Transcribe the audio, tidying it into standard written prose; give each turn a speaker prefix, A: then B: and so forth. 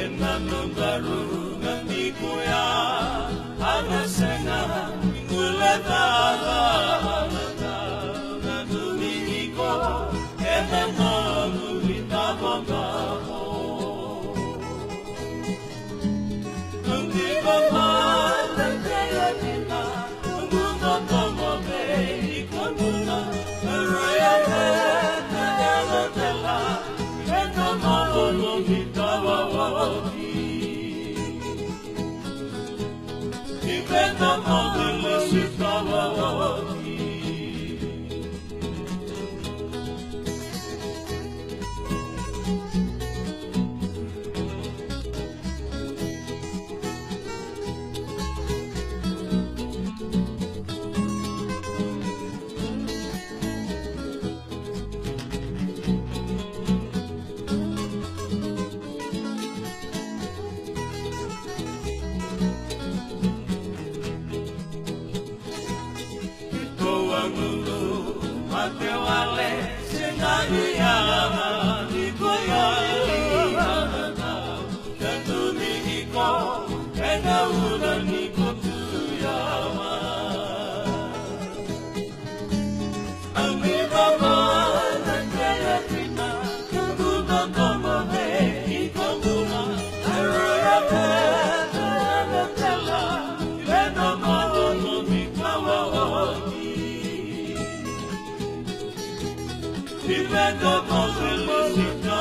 A: Baru ngamikuya anasenga nguleta na dumiko enamo ngulita bongamo ngiko mata kayakina ngumo tomobe ikonuna roya na yalotela enamo ngulita bongamo Vendo modo si trova Matewale senania dikoyalina Jantuni iko ena udani kutuyama Ami baba nakaya tina Kuda kama me iko muna Aroya peta natela Veda mado numikawa Vivendo con felicità